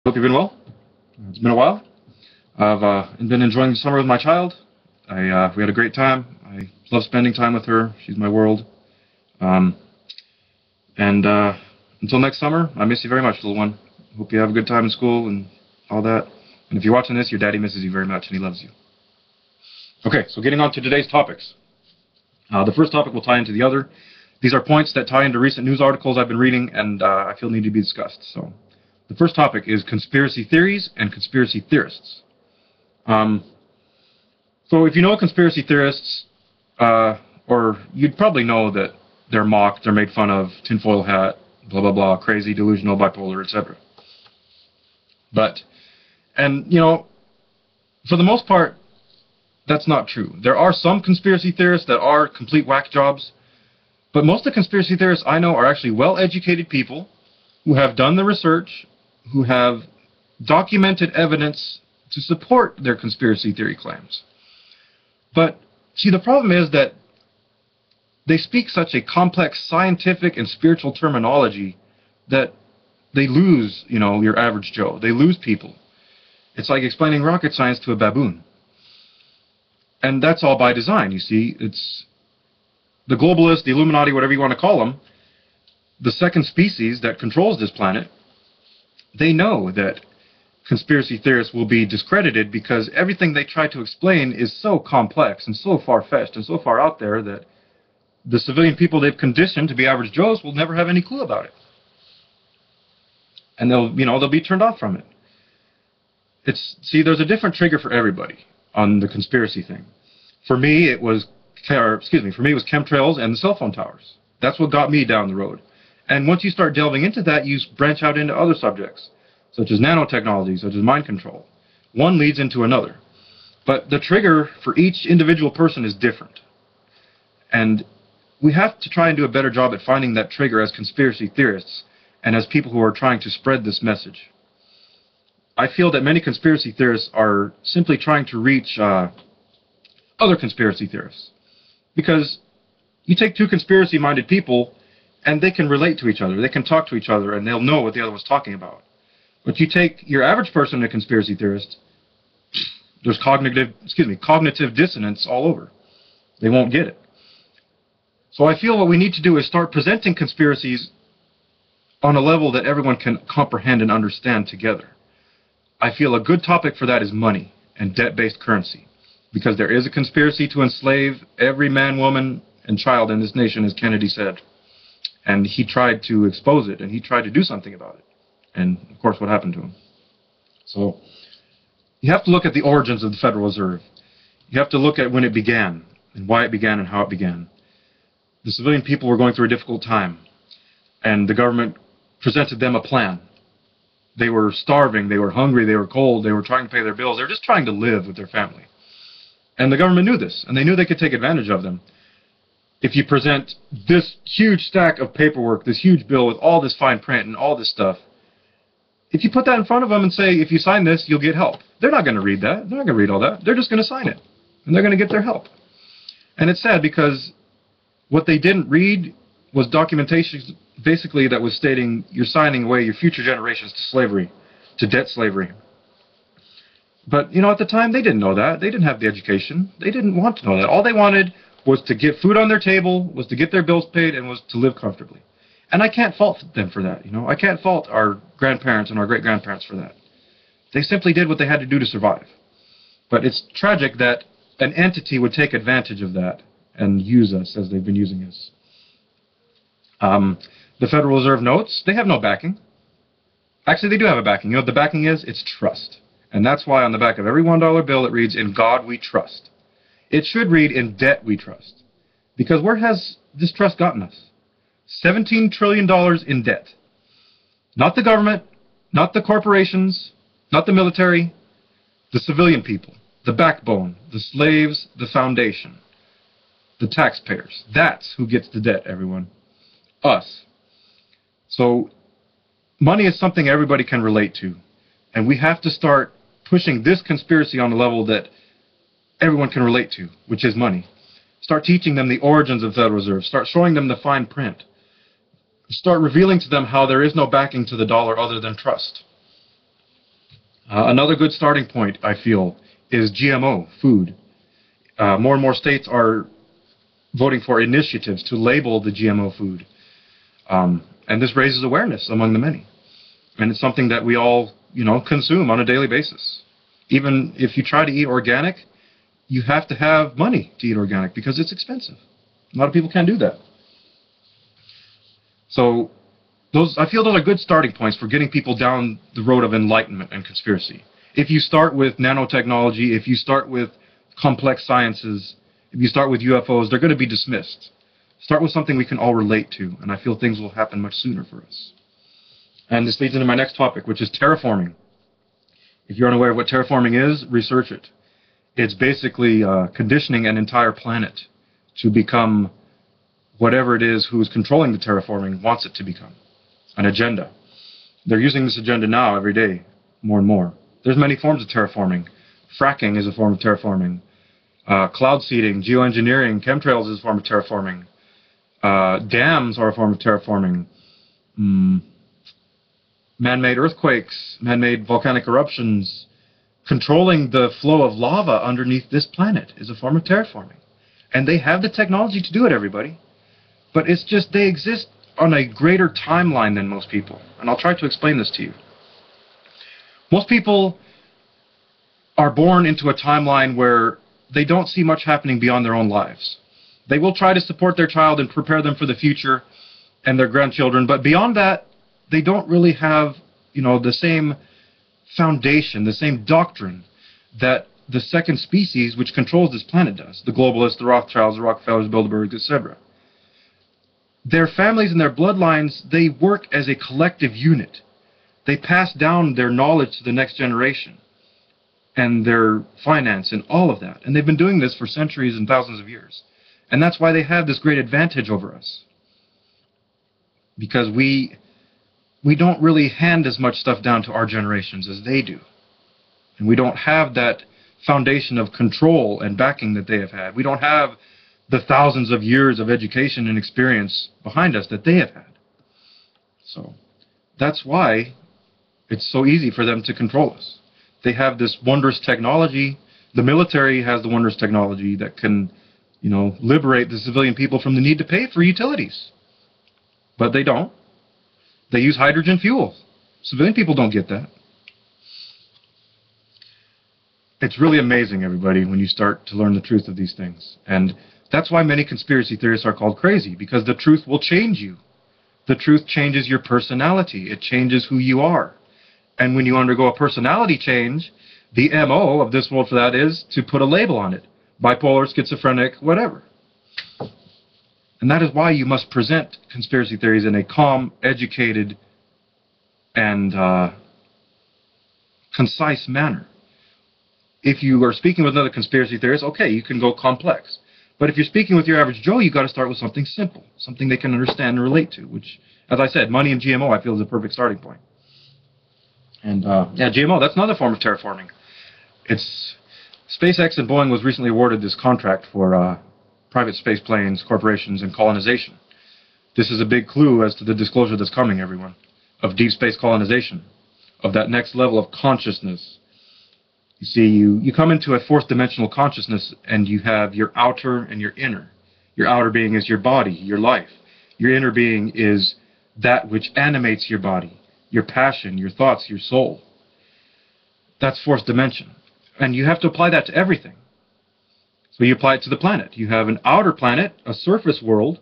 Hope you've been well. It's been a while. I've been enjoying the summer with my child. We had a great time. I love spending time with her. She's my world. Until next summer, I miss you very much, little one. Hope you have a good time in school and all that. And if you're watching this, your daddy misses you very much and he loves you. Okay, so getting on to today's topics. The first topic will tie into the other. These are points that tie into recent news articles I've been reading and I feel need to be discussed. So, the first topic is conspiracy theories and conspiracy theorists. So if you know conspiracy theorists, or you'd probably know that they're mocked, they're made fun of, tinfoil hat, blah blah blah, crazy, delusional, bipolar, etc. And you know, for the most part, that's not true. There are some conspiracy theorists that are complete whack jobs, but most of the conspiracy theorists I know are actually well-educated people who have done the research, who have documented evidence to support their conspiracy theory claims. But, see, the problem is that they speak such a complex scientific and spiritual terminology that they lose, you know, your average Joe. They lose people. It's like explaining rocket science to a baboon. And that's all by design, you see. It's the globalists, the Illuminati, whatever you want to call them, the second species that controls this planet. They know that conspiracy theorists will be discredited because everything they try to explain is so complex and so far-fetched and so far out there that the civilian people they've conditioned to be average Joes will never have any clue about it. And they'll be turned off from it. See, there's a different trigger for everybody on the conspiracy thing. For me, it was chemtrails and the cell phone towers. That's what got me down the road. And once you start delving into that, you branch out into other subjects, such as nanotechnology, such as mind control. One leads into another. But the trigger for each individual person is different. And we have to try and do a better job at finding that trigger as conspiracy theorists and as people who are trying to spread this message. I feel that many conspiracy theorists are simply trying to reach other conspiracy theorists. Because you take two conspiracy-minded people and they can relate to each other, they can talk to each other, and they'll know what the other was talking about. But you take your average person, a conspiracy theorist, there's cognitive dissonance all over. They won't get it. So I feel what we need to do is start presenting conspiracies on a level that everyone can comprehend and understand together. I feel a good topic for that is money and debt-based currency, because there is a conspiracy to enslave every man, woman, and child in this nation, as Kennedy said. And he tried to expose it, and he tried to do something about it. And, of course, what happened to him? So, you have to look at the origins of the Federal Reserve. You have to look at when it began, and why it began, and how it began. The civilian people were going through a difficult time, and the government presented them a plan. They were starving, they were hungry, they were cold, they were trying to pay their bills, they were just trying to live with their family. And the government knew this, and they knew they could take advantage of them. If you present this huge stack of paperwork, this huge bill with all this fine print and all this stuff, if you put that in front of them and say, if you sign this, you'll get help. They're not going to read that. They're not going to read all that. They're just going to sign it. And they're going to get their help. And it's sad because what they didn't read was documentation basically that was stating you're signing away your future generations to slavery, to debt slavery. But, you know, at the time, they didn't know that. They didn't have the education. They didn't want to know that. All they wanted was to get food on their table, was to get their bills paid, and was to live comfortably. And I can't fault them for that, you know. I can't fault our grandparents and our great-grandparents for that. They simply did what they had to do to survive. But it's tragic that an entity would take advantage of that and use us as they've been using us. The Federal Reserve notes, they have no backing. Actually, they do have a backing. You know what the backing is? It's trust. And that's why on the back of every $1 bill it reads, "In God we trust." It should read, "In debt we trust." Because where has this trust gotten us? $17 trillion in debt. Not the government, not the corporations, not the military, the civilian people, the backbone, the slaves, the foundation, the taxpayers. That's who gets the debt, everyone. Us. So, money is something everybody can relate to. And we have to start pushing this conspiracy on a level that everyone can relate to, which is money. Start teaching them the origins of the Federal Reserve. Start showing them the fine print. Start revealing to them how there is no backing to the dollar other than trust. Another good starting point, I feel, is GMO food. More and more states are voting for initiatives to label the GMO food. And this raises awareness among the many. And it's something that we all, consume on a daily basis. Even if you try to eat organic, you have to have money to eat organic because it's expensive. A lot of people can't do that. So I feel those are good starting points for getting people down the road of enlightenment and conspiracy. If you start with nanotechnology, if you start with complex sciences, if you start with UFOs, they're going to be dismissed. Start with something we can all relate to, and I feel things will happen much sooner for us. And this leads into my next topic, which is terraforming. If you're unaware of what terraforming is, research it. It's basically conditioning an entire planet to become whatever it is who is controlling the terraforming wants it to become. An agenda. They're using this agenda now every day, more and more. There's many forms of terraforming. Fracking is a form of terraforming. Cloud seeding, geoengineering, chemtrails is a form of terraforming. Dams are a form of terraforming. Man-made earthquakes, man-made volcanic eruptions. Controlling the flow of lava underneath this planet is a form of terraforming. And they have the technology to do it, everybody. But it's just they exist on a greater timeline than most people. And I'll try to explain this to you. Most people are born into a timeline where they don't see much happening beyond their own lives. They will try to support their child and prepare them for the future and their grandchildren, but beyond that, they don't really have, the same foundation, the same doctrine that the second species which controls this planet does. The globalists, the Rothschilds, the Rockefellers, Bilderbergs, etc. Their families and their bloodlines, they work as a collective unit. They pass down their knowledge to the next generation and their finance and all of that. And they've been doing this for centuries and thousands of years. And that's why they have this great advantage over us. Because we don't really hand as much stuff down to our generations as they do. And we don't have that foundation of control and backing that they have had. We don't have the thousands of years of education and experience behind us that they have had. So that's why it's so easy for them to control us. They have this wondrous technology. The military has the wondrous technology that can, liberate the civilian people from the need to pay for utilities. But they don't. They use hydrogen fuel. Civilian people don't get that. It's really amazing, everybody, when you start to learn the truth of these things. And that's why many conspiracy theorists are called crazy, because the truth will change you. The truth changes your personality. It changes who you are. And when you undergo a personality change, the MO of this world for that is to put a label on it. Bipolar, schizophrenic, whatever. And that is why you must present conspiracy theories in a calm, educated, and concise manner. If you are speaking with another conspiracy theorist, okay, you can go complex. But if you're speaking with your average Joe, you've got to start with something simple, something they can understand and relate to, which, as I said, money and GMO, I feel, is a perfect starting point. And, GMO, that's another form of terraforming. SpaceX and Boeing was recently awarded this contract for private space planes, corporations, and colonization. This is a big clue as to the disclosure that's coming, everyone, of deep space colonization, of that next level of consciousness. You see, you come into a fourth dimensional consciousness, and you have your outer and your inner. Your outer being is your body, your life. Your inner being is that which animates your body, your passion, your thoughts, your soul. That's fourth dimension. And you have to apply that to everything. So you apply it to the planet. You have an outer planet, a surface world,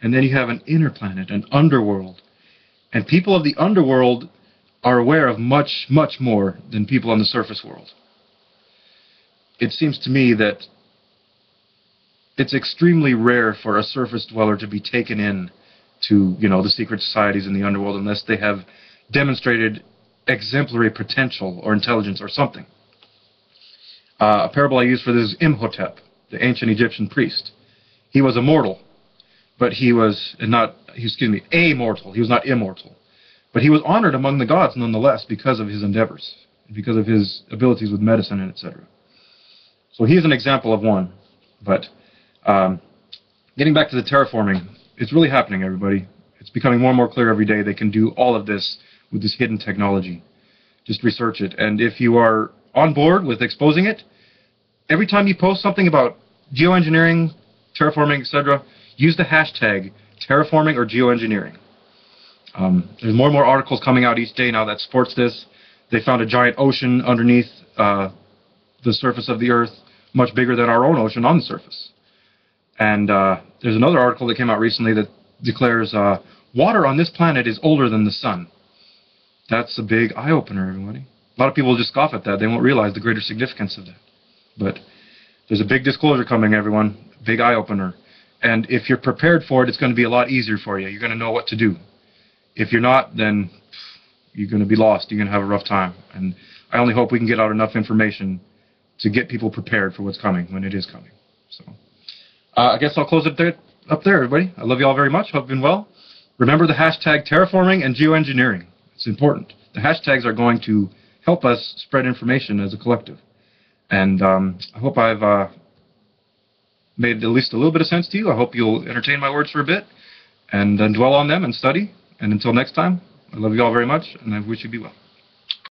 and then you have an inner planet, an underworld. And people of the underworld are aware of much, much more than people on the surface world. It seems to me that it's extremely rare for a surface dweller to be taken in to, the secret societies in the underworld unless they have demonstrated exemplary potential or intelligence or something. A parable I use for this is Imhotep, the ancient Egyptian priest. He was immortal, but he was amortal. He was not immortal. But he was honored among the gods nonetheless because of his endeavors, because of his abilities with medicine and etc. So he is an example of one. But getting back to the terraforming, it's really happening, everybody. It's becoming more and more clear every day they can do all of this with this hidden technology. Just research it. And if you are on board with exposing it, every time you post something about geoengineering, terraforming, etc., use the hashtag terraforming or geoengineering. There's more and more articles coming out each day now that supports this. They found a giant ocean underneath the surface of the Earth, much bigger than our own ocean on the surface. And there's another article that came out recently that declares water on this planet is older than the sun. That's a big eye-opener, everybody. A lot of people just scoff at that. They won't realize the greater significance of that. But there's a big disclosure coming, everyone. Big eye-opener. And if you're prepared for it, it's going to be a lot easier for you. You're going to know what to do. If you're not, then you're going to be lost. You're going to have a rough time. And I only hope we can get out enough information to get people prepared for what's coming when it is coming. So I guess I'll close it up there, everybody. I love you all very much. Hope you've been well. Remember the hashtag terraforming and geoengineering. It's important. The hashtags are going to help us spread information as a collective. And I hope I've made at least a little bit of sense to you. I hope you'll entertain my words for a bit and dwell on them and study. And until next time, I love you all very much, and I wish you be well.